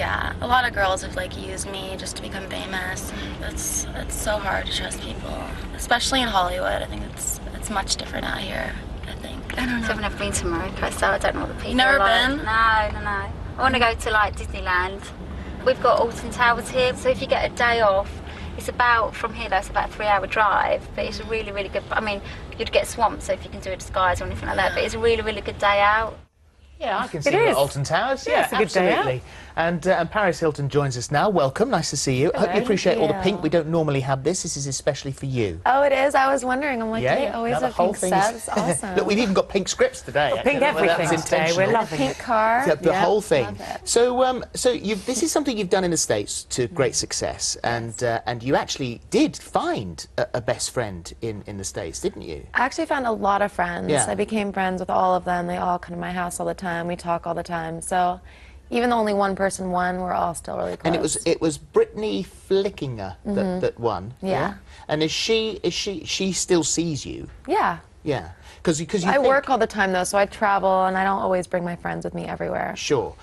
Yeah, a lot of girls have like used me just to become famous. It's so hard to trust people, especially in Hollywood. I think it's much different out here. I think. I don't know. So I've never been to America, so I don't know what the people Never are like. been? No. I want to go to like Disneyland. We've got Alton Towers here, so if you get a day off, it's about, from here though, it's about a 3-hour drive, but it's a really, really good, I mean, you'd get swamped, so if you can do a disguise or anything like that, but it's a really, really good day out. Yeah, I can see you at Alton Towers. Yeah, it's a good day out. absolutely. And Paris Hilton joins us now. Welcome, nice to see you. I hope you appreciate all the pink. We don't normally have this. This is especially for you. Oh, it is? I was wondering. I'm like, they always have pink sets. Awesome. Look, we've even got pink scripts today. Pink everything today. We're loving pink car. The whole thing. So, this is something you've done in the States to great success, and you actually did find a best friend in the States, didn't you? I actually found a lot of friends. Yeah. I became friends with all of them. They all come to my house all the time. We talk all the time. So even though only one person won, we're all still really close. And it was Brittany Flickinger that won. Yeah. And she still sees you? Yeah. Yeah. Because I work all the time though, so I travel and I don't always bring my friends with me everywhere. Sure.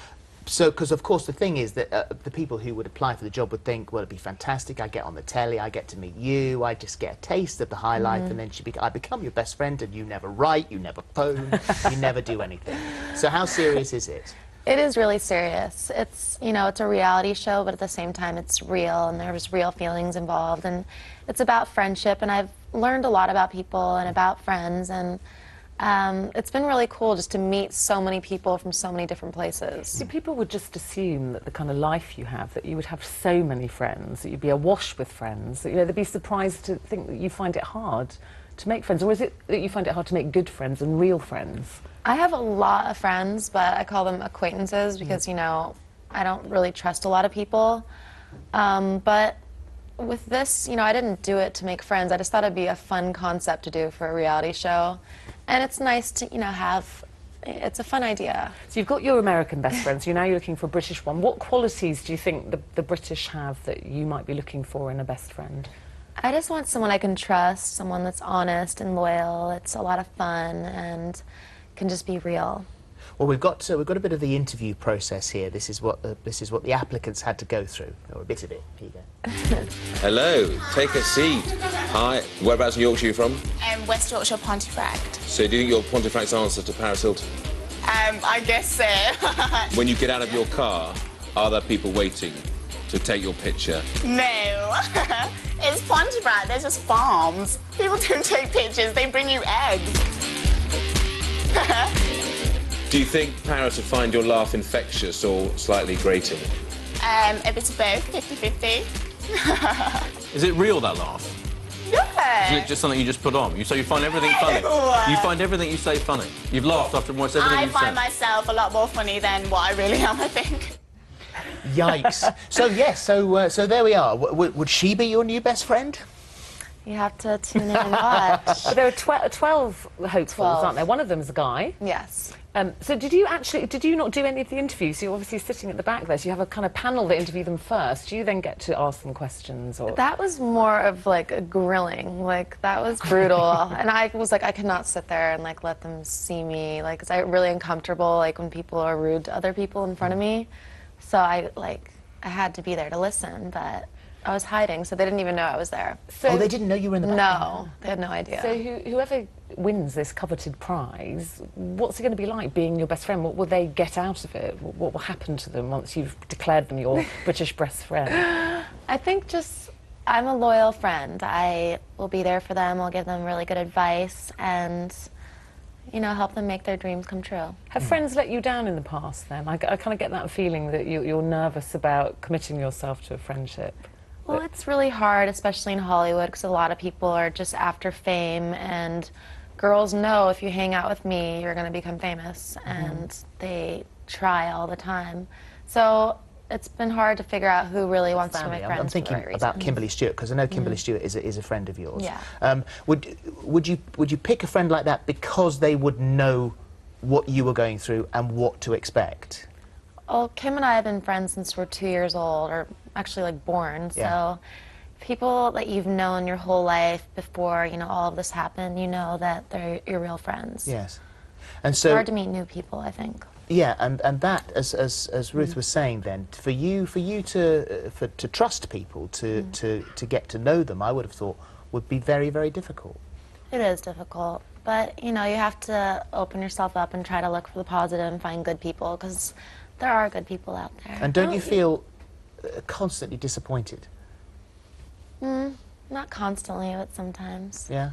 So, because of course the thing is that the people who would apply for the job would think, well, it'd be fantastic, I get on the telly, I get to meet you, I just get a taste of the high life, and then I become your best friend, and you never write, you never phone, you never do anything. So how serious is it? It is really serious. It's, you know, it's a reality show, but at the same time it's real, and there's real feelings involved, and it's about friendship, and I've learned a lot about people and about friends, and it's been really cool just to meet so many people from so many different places. See, people would just assume that the kind of life you have, that you would have so many friends, that you'd be awash with friends, that, you know, they'd be surprised to think that you find it hard to make friends, or is it that you find it hard to make good friends and real friends? I have a lot of friends, but I call them acquaintances because, you know, I don't really trust a lot of people. But with this, you know, I didn't do it to make friends. I just thought it'd be a fun concept to do for a reality show. And it's nice to, you know, it's a fun idea. So you've got your American best friends, so now you're looking for a British one. What qualities do you think the British have that you might be looking for in a best friend? I just want someone I can trust, someone that's honest and loyal. It's a lot of fun and can just be real. Well, we've got a bit of the interview process here. This is what the applicants had to go through, or a bit of it. Here you go. Hello, take a seat. Hi, whereabouts in Yorkshire are you from? West Yorkshire, Pontefract. So do you think you're Pontefract's answer to Paris Hilton? I guess so. When you get out of your car, are there people waiting to take your picture? No. It's Pontefract, there's just farms. People don't take pictures, they bring you eggs. Do you think Paris would find your laugh infectious or slightly grating? A bit of both, 50-50. Is it real, that laugh? Yeah. Is it just something you just put on? You say you find everything funny. You find everything you say funny. You've laughed after almost everything you've said. I find myself a lot more funny than what I really am, I think. Yikes. So, yes, so there we are. Would she be your new best friend? You have to tune in and watch. But there are 12 hopefuls, aren't there? One of them's a guy. Yes. So did you not do any of the interviews? You're obviously sitting at the back there, so you have a kind of panel that interview them first. Do you then get to ask them questions? Or that was more of like a grilling. Like, that was brutal. And I was like, I could not sit there and like let them see me. Like, 'cause I'm really uncomfortable like when people are rude to other people in front of me. So I had to be there to listen, but I was hiding, so they didn't even know I was there. So they didn't know you were in the back? No, they had no idea. So whoever wins this coveted prize, what's it going to be like being your best friend? What will they get out of it? What will happen to them once you've declared them your British best friend? I think just, I'm a loyal friend. I will be there for them, I'll give them really good advice, and, you know, help them make their dreams come true. Have friends let you down in the past, then? I kind of get that feeling that you're nervous about committing yourself to a friendship. Well, it's really hard, especially in Hollywood, because a lot of people are just after fame, and girls know if you hang out with me, you're going to become famous, and they try all the time. So it's been hard to figure out who really wants to be my friends. I'm thinking about Kimberly Stewart, because I know Kimberly Stewart is a friend of yours. Yeah. Would you pick a friend like that because they would know what you were going through and what to expect? Well, Kim and I have been friends since we're 2 years old, or actually like born. So people that you've known your whole life before, you know, all of this happened, you know that they're your real friends. Yes. And so it's hard to meet new people, I think. Yeah, and that, as Ruth was saying, then for you to trust people, to get to know them, I would have thought would be very, very difficult. It is difficult, but you know, you have to open yourself up and try to look for the positive and find good people, because there are good people out there. And don't you feel constantly disappointed? Not constantly, but sometimes. Yeah.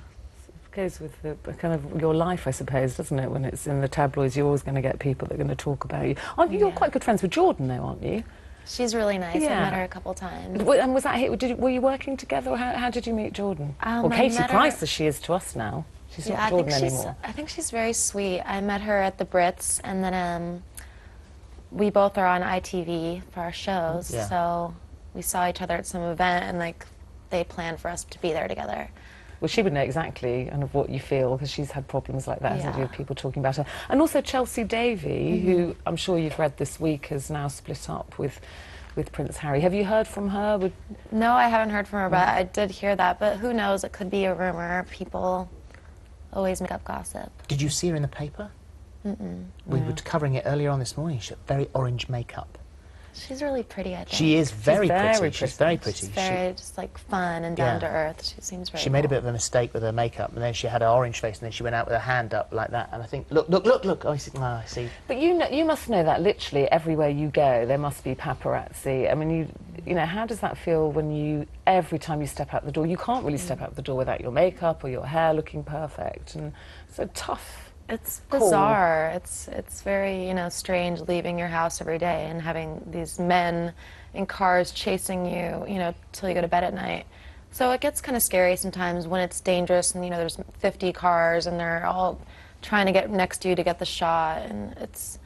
It goes with the kind of your life, I suppose, doesn't it? When it's in the tabloids, you're always going to get people that are going to talk about you. Aren't you? You're quite good friends with Jordan, though, aren't you? She's really nice. Yeah. I met her a couple times. And was that were you working together, or how did you meet Jordan? Well, Katie Price, as she is to us now. She's not Jordan anymore. I think she's very sweet. I met her at the Brits, and then we both are on ITV for our shows, so we saw each other at some event, and like they planned for us to be there together. Well, she would know exactly kind of what you feel, because she's had problems like that, hasn't she, with people talking about her. And also Chelsea Davy, who I'm sure you've read this week, has now split up with Prince Harry. Have you heard from her? No, I haven't heard from her, but I did hear that. But who knows? It could be a rumor. People always make up gossip. Did you see her in the paper? We were covering it earlier on this morning. She had very orange makeup. She's really pretty, I think. She is very pretty. She's very pretty. She's very just like fun and down to earth. She seems very She made a bit of a mistake with her makeup, and then she had her orange face, and then she went out with her hand up like that, and I think, look. Oh, I see. But you must know that literally everywhere you go, there must be paparazzi. I mean, you know, how does that feel when every time you step out the door, you can't really step out the door without your makeup or your hair looking perfect, and it's so tough. It's bizarre. It's very, you know, strange leaving your house every day and having these men in cars chasing you, you know, till you go to bed at night. So it gets kind of scary sometimes when it's dangerous and, you know, there's 50 cars and they're all trying to get next to you to get the shot, and it's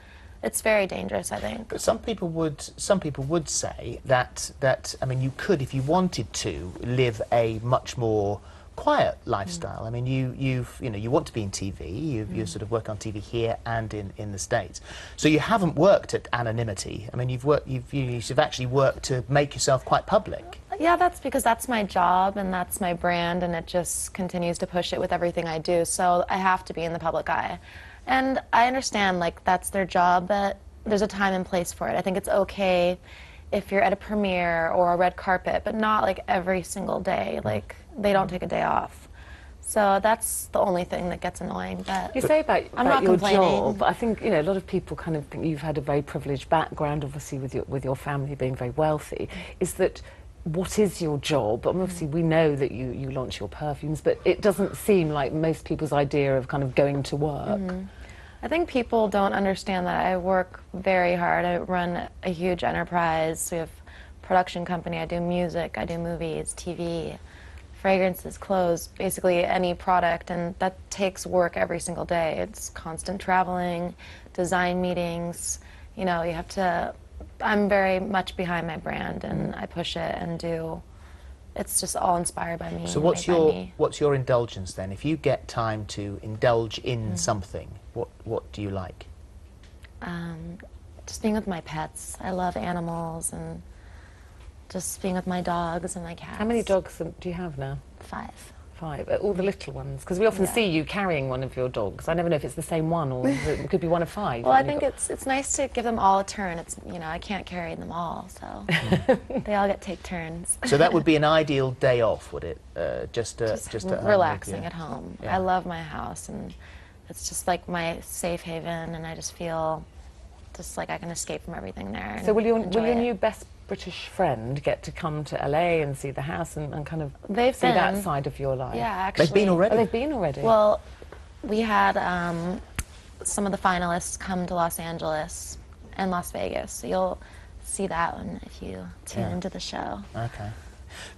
very dangerous, I think. But some people would say that I mean, you could, if you wanted to, live a much more quiet lifestyle. I mean, you want to be in TV. You sort of work on TV here and in the States. So you haven't worked at anonymity. I mean, you've actually worked to make yourself quite public. Yeah, that's because that's my job and that's my brand, and it just continues to push it with everything I do. So I have to be in the public eye. And I understand, like, that's their job, but there's a time and place for it. I think it's okay if you're at a premiere or a red carpet, but not like every single day. Like, they don't take a day off. So that's the only thing that gets annoying. But you say about your complaining. job, I think, you know, a lot of people kind of think you've had a very privileged background, obviously with your family being very wealthy. Is that what is your job? Obviously, we know that you launch your perfumes, but it doesn't seem like most people's idea of kind of going to work. I think people don't understand that I work very hard. I run a huge enterprise. We have a production company. I do music. I do movies, TV, fragrances, clothes, basically any product, and that takes work every single day. It's constant traveling, design meetings. You know, you have to. I'm very much behind my brand, and I push it and do. It's just all inspired by me. So what's your indulgence then? If you get time to indulge in something, what do you like? Just being with my pets. I love animals, and just being with my dogs and my cats. How many dogs do you have now? 5. 5. All the little ones? Because we often see you carrying one of your dogs. I never know if it's the same one or it could be one of 5. Well, I think it's nice to give them all a turn. It's, you know, I can't carry them all, so they all take turns. So that would be an ideal day off, would it? Just at home, relaxing at home. I love my house, and it's just like my safe haven, and I just feel just like I can escape from everything there. So will your new best British friend get to come to LA and see the house and kind of see that side of your life? Yeah, actually. They've been already? Oh, they've been already? Well, we had some of the finalists come to Los Angeles and Las Vegas. So you'll see that one if you tune into the show. Okay.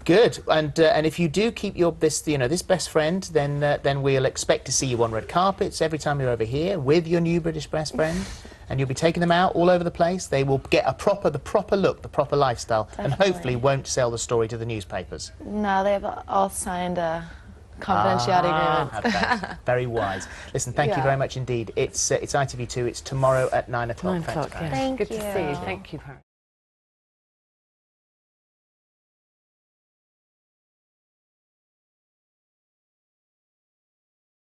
Good, and if you do keep this best friend, then we'll expect to see you on red carpets every time you're over here with your new British best friend, and you'll be taking them out all over the place. They will get the proper look, the proper lifestyle, and hopefully won't sell the story to the newspapers. No, they've all signed a confidentiality agreement. Very wise. Listen, thank you very much indeed. It's ITV2. It's tomorrow at 9 o'clock. 9 o'clock. Thank Good you. to see you. Thank you, Paris.